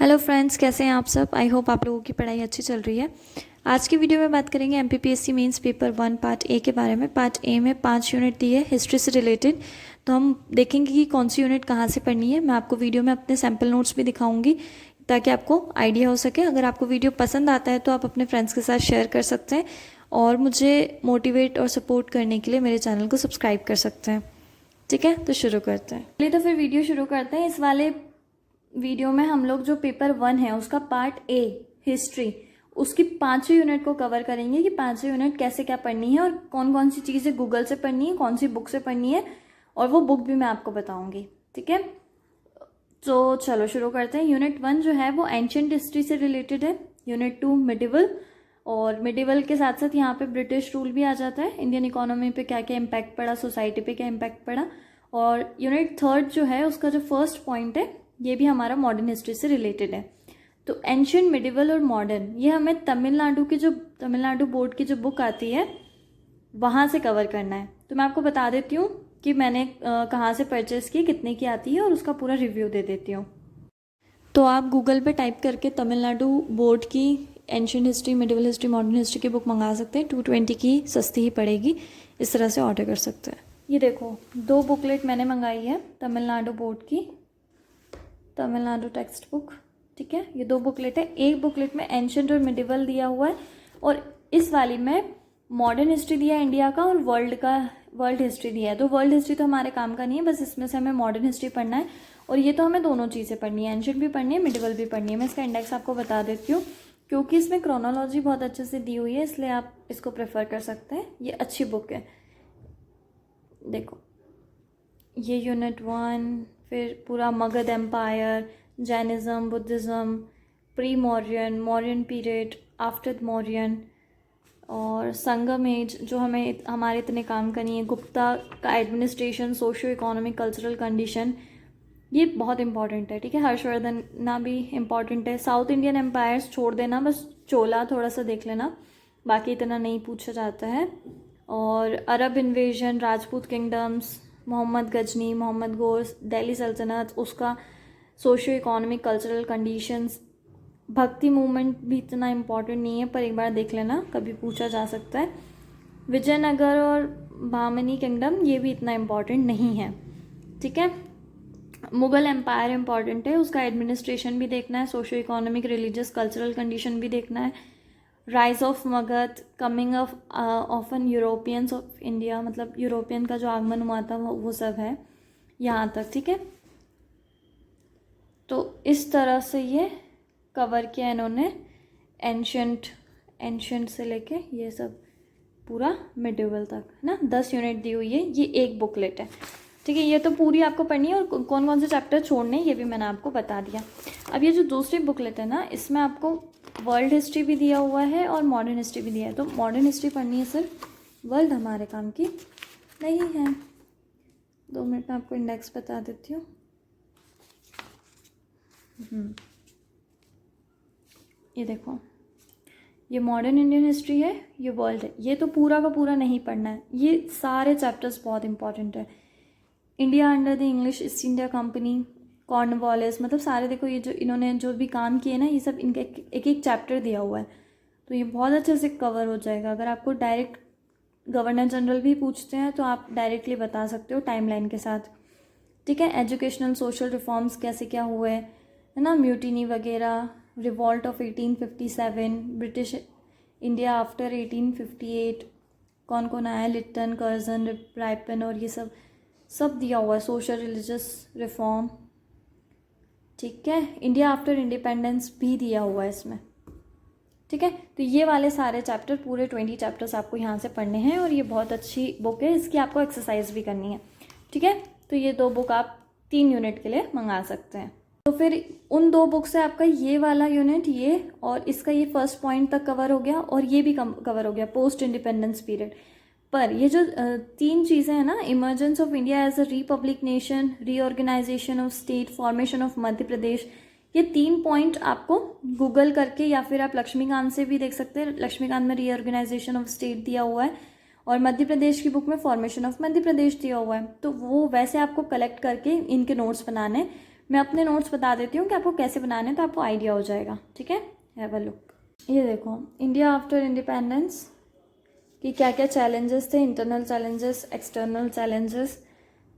Hello friends, कैसे हैं आप सब। आई होप आप लोगों की पढ़ाई अच्छी चल रही है। आज की वीडियो में बात करेंगे MPPSC mains paper 1 part A के बारे में। पार्ट ए में 5 यूनिट दी है हिस्ट्री से रिलेटेड। तो हम देखेंगे कि कौन सी यूनिट कहाँ से पढ़नी है। मैं आपको वीडियो में अपने सैम्पल नोट्स भी दिखाऊंगी ताकि आपको आइडिया हो सके। अगर आपको वीडियो पसंद आता है तो आप अपने फ्रेंड्स के साथ शेयर कर सकते हैं और मुझे मोटिवेट और सपोर्ट करने के लिए मेरे चैनल को सब्सक्राइब कर सकते हैं। ठीक है, तो शुरू करते हैं। चलिए तो फिर वीडियो शुरू करते हैं। इस वाले वीडियो में हम लोग जो पेपर 1 है उसका पार्ट ए हिस्ट्री, उसकी 5 यूनिट को कवर करेंगे कि 5 यूनिट कैसे क्या पढ़नी है और कौन कौन सी चीज़ें गूगल से पढ़नी है, कौन सी बुक से पढ़नी है, और वो बुक भी मैं आपको बताऊंगी। ठीक है, तो चलो शुरू करते हैं। यूनिट 1 जो है वो एंशिएंट हिस्ट्री से रिलेटेड है। यूनिट 2 मिडिवल, और मिडिवल के साथ साथ यहाँ पे ब्रिटिश रूल भी आ जाता है। इंडियन इकोनॉमी पे क्या क्या इम्पैक्ट पड़ा, सोसाइटी पे क्या इम्पैक्ट पड़ा। और यूनिट 3 जो है उसका जो फर्स्ट पॉइंट है ये भी हमारा मॉडर्न हिस्ट्री से रिलेटेड है। तो एंशिएंट, मिडिवल और मॉडर्न ये हमें तमिलनाडु बोर्ड की जो बुक आती है वहाँ से कवर करना है। तो मैं आपको बता देती हूँ कि मैंने कहाँ से परचेस की, कितने की आती है, और उसका पूरा रिव्यू दे देती हूँ। तो आप गूगल पे टाइप करके तमिलनाडु बोर्ड की ancient history, medieval history, modern history की बुक मंगा सकते हैं। 220 की सस्ती ही पड़ेगी। इस तरह से ऑर्डर कर सकते हैं। ये देखो 2 बुकलेट मैंने मंगाई है तमिलनाडु बोर्ड की, तमिलनाडु टेक्स्ट बुक। ठीक है, ये 2 बुकलेट है। एक बुकलेट में एंशिएंट और मिडिवल दिया हुआ है और इस वाली में मॉडर्न हिस्ट्री दिया है इंडिया का और वर्ल्ड हिस्ट्री दिया है। तो वर्ल्ड हिस्ट्री तो हमारे काम का नहीं है, बस इसमें से हमें मॉडर्न हिस्ट्री पढ़ना है। और ये तो हमें दोनों चीज़ें पढ़नी है, एंशिएंट भी पढ़नी है, मिडिवल भी पढ़नी है। मैं इसका इंडेक्स आपको बता देती हूँ क्योंकि इसमें क्रोनोलॉजी बहुत अच्छे से दी हुई है, इसलिए आप इसको प्रेफर कर सकते हैं। ये अच्छी बुक है। देखो ये यूनिट 1, फिर पूरा Magadha empire, Jainism, Buddhism, pre Mauryan, Mauryan period, after Mauryan, और संगम एज जो हमारे इतने काम का नहीं है, गुप्ता का administration, socio economic cultural condition, ये बहुत इंपॉर्टेंट है। ठीक है, हर्षवर्धन ना भी इम्पॉर्टेंट है। साउथ इंडियन एम्पायर्स छोड़ देना, बस चोला थोड़ा सा देख लेना, बाकी इतना नहीं पूछा जाता है। और Arab invasion, Rajput kingdoms, Mohammad Ghazni, Mohammad गोर्स, दिल्ली सल्तनत, उसका socio economic cultural conditions. Bhakti movement भी इतना इम्पोर्टेंट नहीं है पर एक बार देख लेना, कभी पूछा जा सकता है। विजयनगर और बामनी किंगडम ये भी इतना इम्पोर्टेंट नहीं है। ठीक है, मुगल एम्पायर इम्पॉर्टेंट है, उसका एडमिनिस्ट्रेशन भी देखना है, socio economic, religious, cultural condition भी देखना है। Rise of Magadh, coming of often Europeans of India, मतलब यूरोपियन का जो आगमन हुआ था वो सब है यहाँ तक। ठीक है, तो इस तरह से ये कवर किया इन्होंने एंशिएंट से लेके ये सब पूरा मिडिवल तक, है ना। 10 यूनिट दी हुई है, ये एक बुकलेट है। ठीक है, ये तो पूरी आपको पढ़नी है और कौन कौन से चैप्टर छोड़ने ये भी मैंने आपको बता दिया। अब ये जो दूसरी बुकलेट है ना, इसमें आपको वर्ल्ड हिस्ट्री भी दिया हुआ है और मॉडर्न हिस्ट्री भी दिया है। तो मॉडर्न हिस्ट्री पढ़नी है सिर्फ, वर्ल्ड हमारे काम की नहीं है। 2 मिनट में आपको इंडेक्स बता देती हूँ। ये देखो, ये मॉडर्न इंडियन हिस्ट्री है, ये वर्ल्ड है। ये तो पूरा का पूरा नहीं पढ़ना है, ये सारे चैप्टर्स बहुत इंपॉर्टेंट है। India under the English east India company, Cornwallis, मतलब सारे देखो ये जो इन्होंने जो भी काम किए ना, ये सब इनका एक एक चैप्टर दिया हुआ है। तो ये बहुत अच्छे से कवर हो जाएगा। अगर आपको डायरेक्ट गवर्नर जनरल भी पूछते हैं तो आप डायरेक्टली बता सकते हो टाइमलाइन के साथ। ठीक है, एजुकेशनल सोशल रिफॉर्म्स कैसे क्या हुए, है ना, म्यूटिनी वगैरह, revolt of 1857, British India after 1858, कौन कौन आया, लिट्टन, कर्जन, राइपन, और ये सब दिया हुआ है। सोशल रिलीजियस रिफॉर्म, ठीक है, इंडिया आफ्टर इंडिपेंडेंस भी दिया हुआ है इसमें। ठीक है, तो ये वाले सारे चैप्टर, पूरे 20 चैप्टर्स आपको यहाँ से पढ़ने हैं और ये बहुत अच्छी बुक है, इसकी आपको एक्सरसाइज भी करनी है। ठीक है, तो ये 2 बुक आप 3 यूनिट के लिए मंगा सकते हैं। तो फिर उन 2 बुक से आपका ये वाला यूनिट, ये और इसका ये फर्स्ट पॉइंट तक कवर हो गया और ये भी कवर हो गया, पोस्ट इंडिपेंडेंस पीरियड। पर ये जो 3 चीज़ें हैं ना, emergence of India as a republic nation, reorganisation of state, formation of Madhya Pradesh, ये 3 पॉइंट आपको गूगल करके या फिर आप लक्ष्मीकांत से भी देख सकते हैं। लक्ष्मीकांत में रीऑर्गेनाइजेशन ऑफ स्टेट दिया हुआ है और मध्य प्रदेश की बुक में फॉर्मेशन ऑफ मध्य प्रदेश दिया हुआ है। तो वो वैसे आपको कलेक्ट करके इनके नोट्स बनाने, मैं अपने नोट्स बता देती हूँ कि आपको कैसे बनाने हैं, तो आपको आइडिया हो जाएगा। ठीक है, हैव अ लुक। ये देखो, इंडिया आफ्टर इंडिपेंडेंस कि क्या क्या चैलेंजेस थे, इंटरनल चैलेंजेस, एक्सटर्नल चैलेंजेस,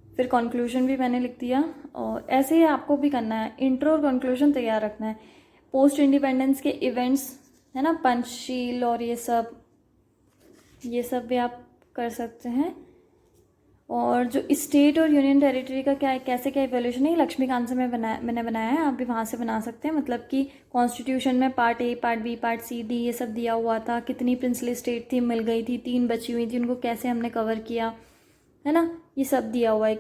फिर कंक्लूजन भी मैंने लिख दिया। और ऐसे ही आपको भी करना है, इंट्रो और कंक्लूजन तैयार रखना है। पोस्ट इंडिपेंडेंस के इवेंट्स है ना, पंचशील और ये सब भी आप कर सकते हैं। और जो स्टेट और यूनियन टेरिटरी का क्या कैसे क्या इवोल्यूशन है, लक्ष्मीकांत से मैंने बनाया है, आप भी वहाँ से बना सकते हैं। मतलब कि कॉन्स्टिट्यूशन में part A, part B, part C, D ये सब दिया हुआ था, कितनी प्रिंसली स्टेट थी, मिल गई थी, 3 बची हुई थी, उनको कैसे हमने कवर किया, है ना, ये सब दिया हुआ है।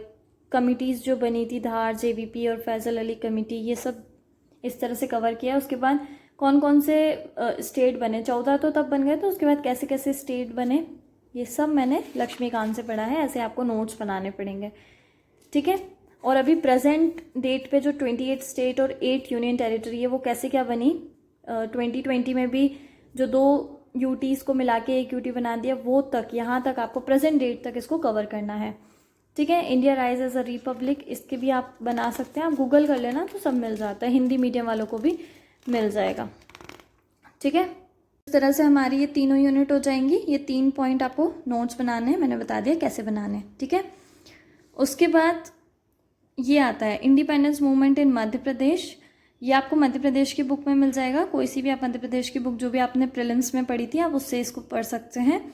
कमिटीज़ जो बनी थी, धार, जेवीपी और फैजल अली कमेटी, ये सब इस तरह से कवर किया। उसके बाद कौन कौन से स्टेट बने, 14 तो तब बन गए, तो उसके बाद कैसे कैसे स्टेट बने, ये सब मैंने लक्ष्मीकांत से पढ़ा है। ऐसे आपको नोट्स बनाने पड़ेंगे। ठीक है, और अभी प्रेजेंट डेट पे जो 28 स्टेट और 8 यूनियन टेरिटरी है वो कैसे क्या बनी, 2020 में भी जो 2 यूटीज़ को मिला के 1 यूटी बना दिया, वो तक, यहाँ तक आपको प्रेजेंट डेट तक इसको कवर करना है। ठीक है, India rise as a republic, इसके भी आप बना सकते हैं, आप गूगल कर लेना तो सब मिल जाता है, हिंदी मीडियम वालों को भी मिल जाएगा। ठीक है, इस तरह से हमारी ये तीनों यूनिट हो जाएंगी। ये 3 पॉइंट आपको नोट्स बनाने हैं, मैंने बता दिया कैसे बनाने हैं। ठीक है, उसके बाद ये आता है इंडिपेंडेंस मूवमेंट इन मध्य प्रदेश। ये आपको मध्य प्रदेश की बुक में मिल जाएगा, कोई सी भी आप मध्य प्रदेश की बुक जो भी आपने प्रीलिम्स में पढ़ी थी, आप उससे इसको पढ़ सकते हैं।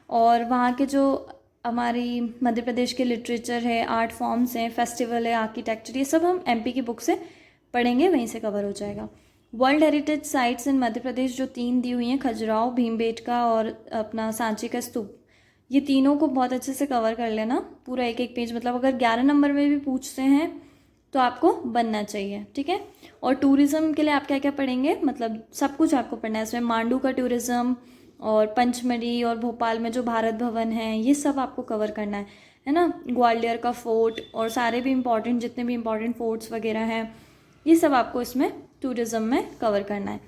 और वहाँ के जो हमारी मध्य प्रदेश के लिटरेचर है, आर्ट फॉर्म्स हैं, फेस्टिवल है, आर्किटेक्चर, ये सब हम एमपी की बुक से पढ़ेंगे, वहीं से कवर हो जाएगा। World heritage sites in Madhya Pradesh जो 3 दी हुई हैं, खजुराहो, भीमबेटका और अपना सांची का स्तूप, ये तीनों को बहुत अच्छे से कवर कर लेना, पूरा एक एक पेज। मतलब अगर 11 नंबर में भी पूछते हैं तो आपको बनना चाहिए। ठीक है, और टूरिज़्म के लिए आप क्या क्या पढ़ेंगे, मतलब सब कुछ आपको पढ़ना है इसमें। मांडू का टूरिज़्म और पंचमढ़ी और भोपाल में जो भारत भवन है, ये सब आपको कवर करना है ना। ग्वालियर का फोर्ट और सारे भी इंपॉर्टेंट, जितने भी इंपॉर्टेंट फोर्ट्स वगैरह हैं, ये सब आपको इसमें टूरिज़्म में कवर करना है।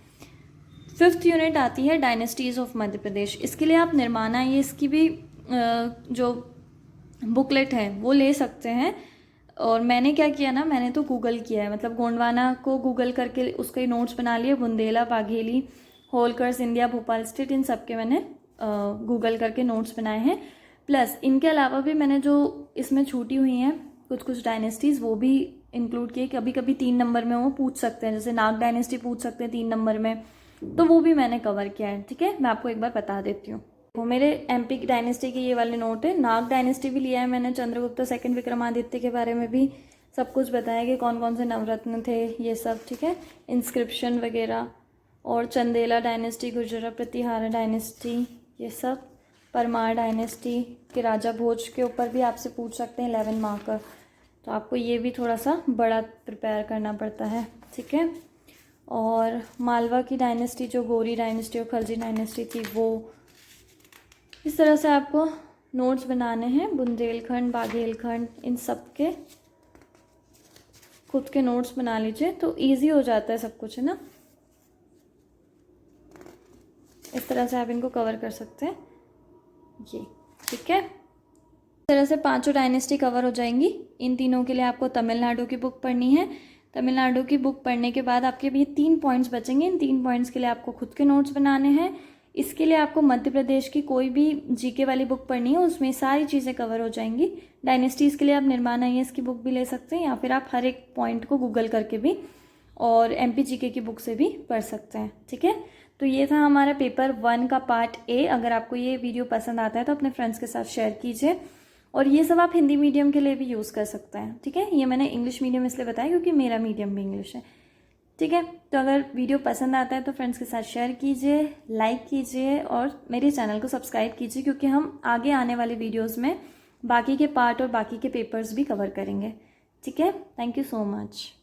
5th यूनिट आती है डायनेस्टीज़ ऑफ मध्य प्रदेश। इसके लिए आप निर्माणा, ये इसकी भी जो बुकलेट है वो ले सकते हैं। और मैंने क्या किया ना, मैंने तो गूगल किया है, मतलब गोंडवाना को गूगल करके उसके नोट्स बना लिए। बुंदेला, बाघेली, होलकर, सिंधिया, भोपाल स्टेट, इन सब के मैंने गूगल करके नोट्स बनाए हैं। प्लस इनके अलावा भी मैंने जो इसमें छूटी हुई हैं कुछ डायनेस्टीज़, वो भी इंक्लूड किए। कभी कभी 3 नंबर में वो पूछ सकते हैं, जैसे नाग डायनेस्टी पूछ सकते हैं 3 नंबर में, तो वो भी मैंने कवर किया है। ठीक है, मैं आपको एक बार बता देती हूँ। वो मेरे एमपी की डायनेस्टी के ये वाले नोट है। नाग डायनेस्टी भी लिया है मैंने, चंद्रगुप्त सेकंड विक्रमादित्य के बारे में भी सब कुछ बताया कि कौन कौन से नवरत्न थे, ये सब। ठीक है, इंस्क्रिप्शन वगैरह, और चंदेला डायनेस्टी, गुर्जर प्रतिहार डायनेस्टी, ये सब। परमार डायनेस्टी के राजा भोज के ऊपर भी आपसे पूछ सकते हैं 11 मार्कर, तो आपको ये भी थोड़ा सा बड़ा प्रिपेयर करना पड़ता है। ठीक है, और मालवा की डायनेस्टी जो गौरी डायनेस्टी और खलजी डायनेस्टी थी, वो इस तरह से आपको नोट्स बनाने हैं। बुंदेलखंड, बाघेलखंड, इन सब के खुद के नोट्स बना लीजिए, तो इजी हो जाता है सब कुछ, है ना। इस तरह से आप इनको कवर कर सकते हैं ये। ठीक है, इस तरह से 5 डायनेस्टी कवर हो जाएंगी। इन तीनों के लिए आपको तमिलनाडु की बुक पढ़नी है। तमिलनाडु की बुक पढ़ने के बाद आपके ये 3 पॉइंट्स बचेंगे। इन 3 पॉइंट्स के लिए आपको खुद के नोट्स बनाने हैं। इसके लिए आपको मध्य प्रदेश की कोई भी जीके वाली बुक पढ़नी है, उसमें सारी चीज़ें कवर हो जाएंगी। डायनेस्टीज़ के लिए आप निर्माण IAS की बुक भी ले सकते हैं, या फिर आप हर एक पॉइंट को गूगल करके भी और MP GK की बुक से भी पढ़ सकते हैं। ठीक है, तो ये था हमारा पेपर 1 का पार्ट A। अगर आपको ये वीडियो पसंद आता है तो अपने फ्रेंड्स के साथ शेयर कीजिए, और ये सब आप हिंदी मीडियम के लिए भी यूज़ कर सकते हैं। ठीक है, ये मैंने इंग्लिश मीडियम इसलिए बताया क्योंकि मेरा मीडियम भी इंग्लिश है। ठीक है, तो अगर वीडियो पसंद आता है तो फ्रेंड्स के साथ शेयर कीजिए, लाइक कीजिए और मेरे चैनल को सब्सक्राइब कीजिए, क्योंकि हम आगे आने वाले वीडियोज़ में बाकी के पार्ट और बाकी के पेपर्स भी कवर करेंगे। ठीक है, थैंक यू सो मच।